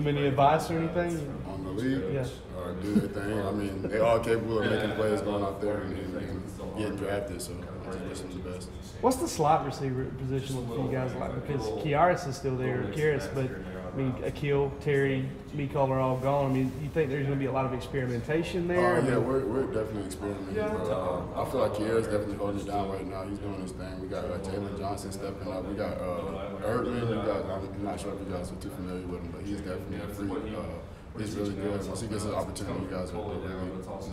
them any advice or anything? On the league? Yeah. Do their thing. I mean, they're all capable of making plays going out there and getting drafted, so I just wish them the best. What's the slot receiver position for you guys like? Because Kiaris is still there, Kiaris, but I mean, Akil, Terry, Mecole are all gone. I mean, you think there's going to be a lot of experimentation there? Yeah, we're definitely experimenting. But, I feel like Kiaris definitely holding it down right now. He's doing his thing. We got Jalen Johnson stepping up. We got Erdman. I'm not sure if you guys are too familiar with him, but he's definitely a freak. He's really good. Once he gets an opportunity, you guys will really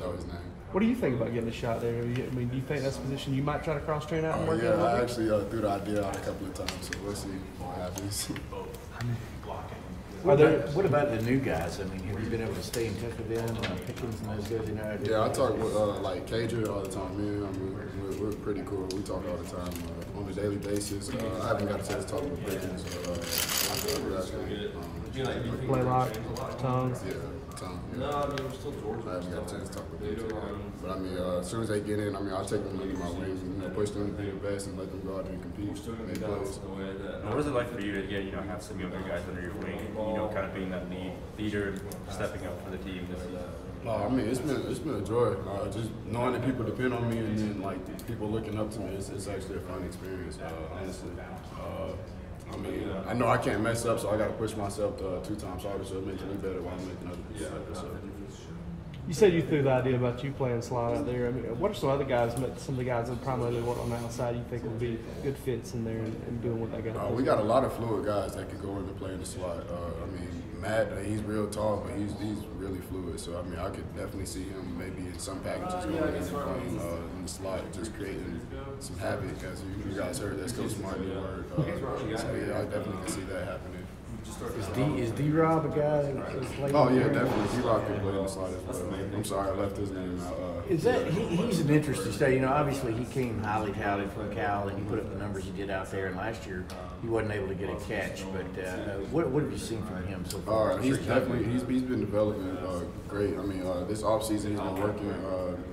know his name. What do you think about getting a shot there? I mean, do you think that's a position you might try to cross-train out and work out? Yeah, I actually threw the idea out a couple of times, so we'll see what happens. What about the new guys? I mean, have you been able to stay in touch with them, Pickens and those guys? You know, yeah, I talk with like Cager all the time. Me and him, we're pretty cool. We talk all the time on a daily basis. I haven't got a chance to talk with Pickens. Blaylock, Tongue. Yeah, Tongue. Yeah. I haven't got a chance to talk with them today. But I mean, as soon as they get in, I mean, I'll take them under my wings and push them to be the best and let them go out there and compete. Make plays. What is it like for you to get, have some younger guys under your wing, kind of being that leader, stepping up for the team this season? I mean, it's been a joy. Just knowing that people depend on me and then like people looking up to me, it's actually a fun experience. Honestly, I mean, I know I can't mess up, so I got to push myself 2 times harder, so it makes me better while I'm making other people better. So. You said you threw the idea about you playing slot out there. I mean, what are some other guys, some of the guys that primarily work on the outside, you think would be good fits in there and doing what they got to do? We got a lot of fluid guys that can go in and play in the slot. I mean, Matt, he's real tall, but he's really fluid. So, I mean, I could definitely see him maybe in some packages going in and playing in the slot, just creating some havoc. As you guys heard, that's Coach Martin's word. So, yeah, I definitely can see that happening. Is D-Rob a guy that's playing? Oh, yeah, definitely. D-Rob can play in the slot as well. I'm sorry, I left his name out. He's an interesting study. Obviously he came highly touted from Cal, and he put up the numbers he did out there. And last year he wasn't able to get a catch. But what have you seen from him so far? He's been developing great. I mean, this offseason he's been working.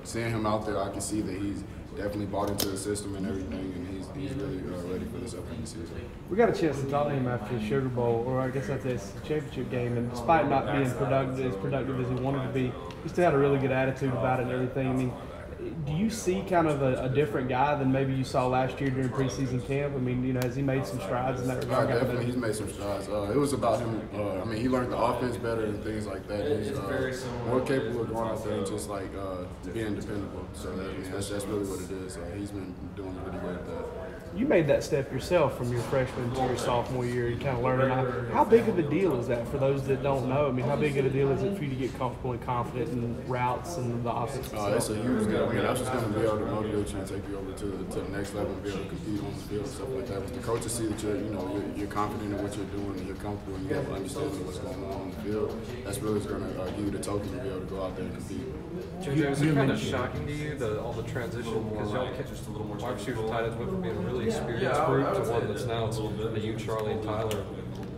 Seeing him out there, I can see that he's definitely bought into the system and everything, and he's really ready for this upcoming season. We got a chance to talk to him after the Sugar Bowl, or I guess after this championship game, and despite not being as productive as he wanted to be, he still had a really good attitude about it and everything. I mean, do you see kind of a different guy than maybe you saw last year during preseason camp? I mean, has he made some strides in that regard? Definitely, he's made some strides. It was about him. I mean, he learned the offense better and things like that. He's more capable of going out there and just like being dependable. So I mean, that's really what it is. He's been doing really good at that. You made that step yourself from your freshman to your sophomore year. You kind of learning. How big of a deal is that for those that don't know? I mean, how big of a deal is it for you to get comfortable and confident in routes and the offense? It's a huge deal. I mean, that's just going to be able to motivate you and take you over to the next level and be able to compete on the field and stuff like that. But the coaches see that you're confident in what you're doing and you're comfortable and you have an understanding of what's going on the field. That's really going to give you the token to be able to go out there and compete. JJ, was it kind of shocking to you, all the transition? Because y'all kept just a little more wide receivers tight ends with being a really experienced group to one that's now you, Charlie, and Tyler.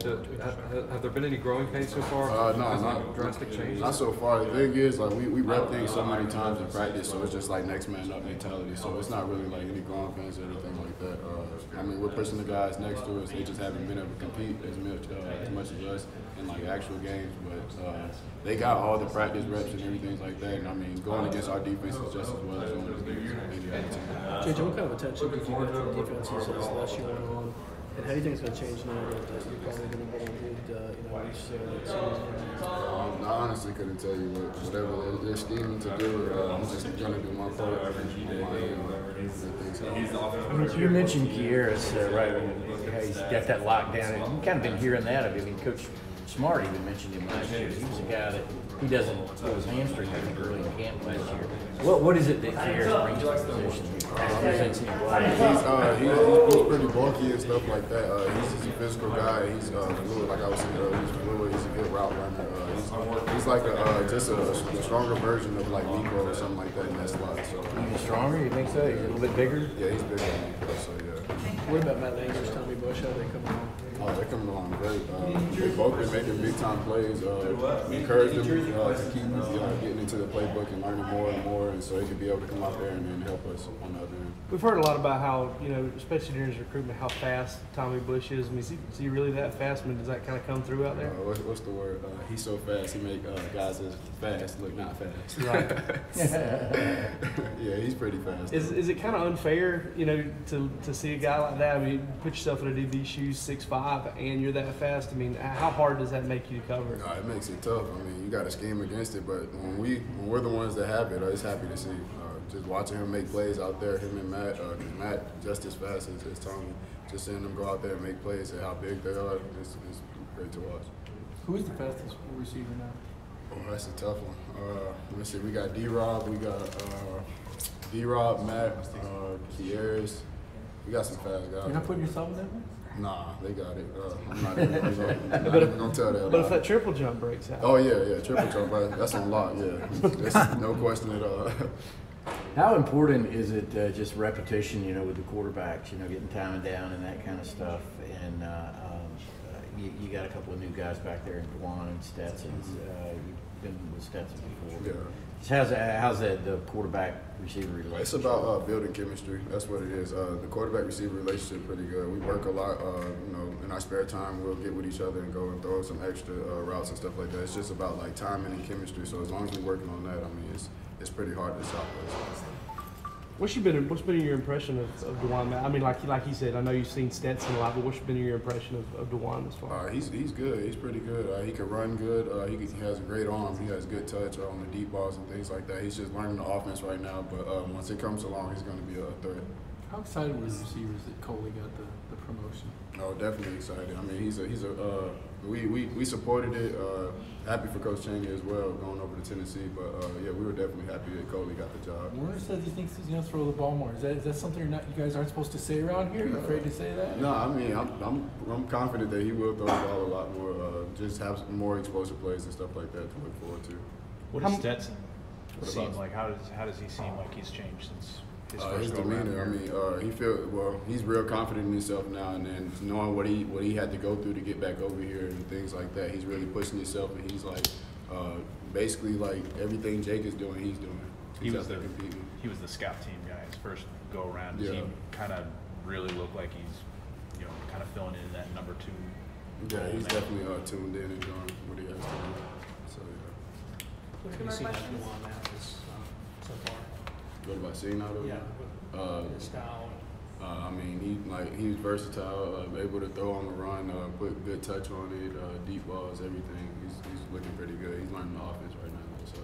Have there been any growing pains so far? No, not drastic changes. Not so far. The thing is, like we rep things so many times in practice, so it's just like next man up mentality. So it's not really like any growing pains or anything like that. I mean, we're pushing the guys next to us. They just haven't been able to compete as much as us in like actual games, but they got all the practice reps and everything like that. And I mean, going against our defense is just as well as going against any other team. JJ, what kind of attention did you get from defenses as last year went on? And how do you think it's going to change now that you're probably going to be able to each season? I honestly couldn't tell you whatever they're scheming to do. I'm just going to do my part. You mentioned Kiaris, right? He's got that lockdown. You've kind of been hearing that of him. I mean, Coach Smart even mentioned him last year. He was a guy that he doesn't pull his hamstring early in camp last year. What is it that Kiaris brings to the position? He's pretty bulky and stuff like that. He's a physical guy. He's fluid, like I was saying earlier. He's fluid. He's a good route runner. He's like just a stronger version of like Nico or something like that in that slot. So he's stronger. You think so? He's a little bit bigger. Yeah, he's bigger than Nico. So yeah. What about Matt Landers, Tommy Bush? How are they coming along? Oh, they're coming along great. They've both been making big time plays. Encourage them to keep getting into the playbook and learning more and more, and so they can be able to come out there and then help us on the other end. We've heard a lot about how, especially during his recruitment, how fast Tommy Bush is. I mean, is he really that fast? I mean, does that kind of come through out there? What's the word? He's so fast, he make guys as fast look not fast. Right. Yeah, he's pretty fast. Is it kind of unfair, to see a guy like that? I mean, put yourself in a DB shoes, 6'5", and you're that fast. I mean, how hard does that make you to cover? No, it makes it tough. I mean, you got to scheme against it, but when we're the ones that have it, it's happy to see. Just watching him make plays out there, him and Matt, Matt just as fast as Tommy. Just seeing them go out there and make plays and how big they are, it's great to watch. Who is the fastest receiver now? Oh, that's a tough one. Let's see, we got D-Rob, Matt, Kieras. We got some fast guys. You're not putting yourself in that one? Nah, they got it. I'm not even gonna tell that. But if that triple jump breaks out. Oh yeah, triple jump, that's on lock. Yeah, that's no question at all. How important is it just repetition, with the quarterbacks, getting time down and that kind of stuff? And you got a couple of new guys back there in Dwan and Stetson. You've been with Stetson before. Yeah. How's the quarterback receiver relationship? It's about building chemistry. That's what it is. The quarterback receiver relationship is pretty good. We work a lot. In our spare time, we'll get with each other and go and throw some extra routes and stuff like that. It's just about like timing and chemistry. So as long as we're working on that, I mean, it's pretty hard to stop us. What's been your impression of DeJuan? I mean, like he said, I know you've seen Stetson a lot, but what's been your impression of DeJuan as far? He's good. He's pretty good. He can run good. He has a great arm. He has good touch on the deep balls and things like that. He's just learning the offense right now, but once it comes along, he's going to be a threat. How excited were the receivers that Coley got the promotion? Oh, definitely excited. I mean, we supported it. Happy for Coach Chaney as well, going over to Tennessee. But yeah, we were definitely happy that Coley got the job. Warner says he thinks he's going to throw the ball more. Is that something you guys aren't supposed to say around here? You're afraid to say that? No, I mean, I'm confident that he will throw the ball a lot more. Just have some more explosive plays and stuff like that to look forward to. What does Stetson seem like? How does he seem like he's changed since his first his demeanor. I mean, he's real confident in himself now, and then knowing what he had to go through to get back over here and things like that, he's really pushing himself, and he's like basically like everything Jake is doing, he's doing. He was the scout team guy his first go around. Does he kind of really look like he's kind of filling in that number 2? Yeah, he's definitely tuned in and doing what he has to do. So yeah. What have you seen out of DeJuan Mathis so far? What about seeing out of him? His style. I mean, he's versatile, able to throw on the run, put good touch on it, deep balls, everything. He's looking pretty good. He's learning the offense right now. So.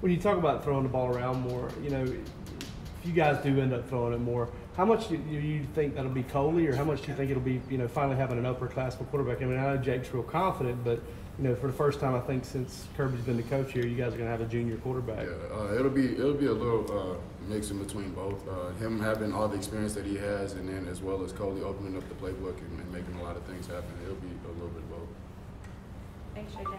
When you talk about throwing the ball around more, if you guys do end up throwing it more, how much do you think that'll be Coley, or how much do you think it'll be, finally having an upperclassman quarterback? I mean, I know Jake's real confident, but for the first time I think since Kirby's been the coach here, you guys are going to have a junior quarterback. Yeah, it'll be a little mix in between both. Him having all the experience that he has, and then as well as Coley opening up the playbook and making a lot of things happen. It'll be a little bit of both. Thanks, JJ.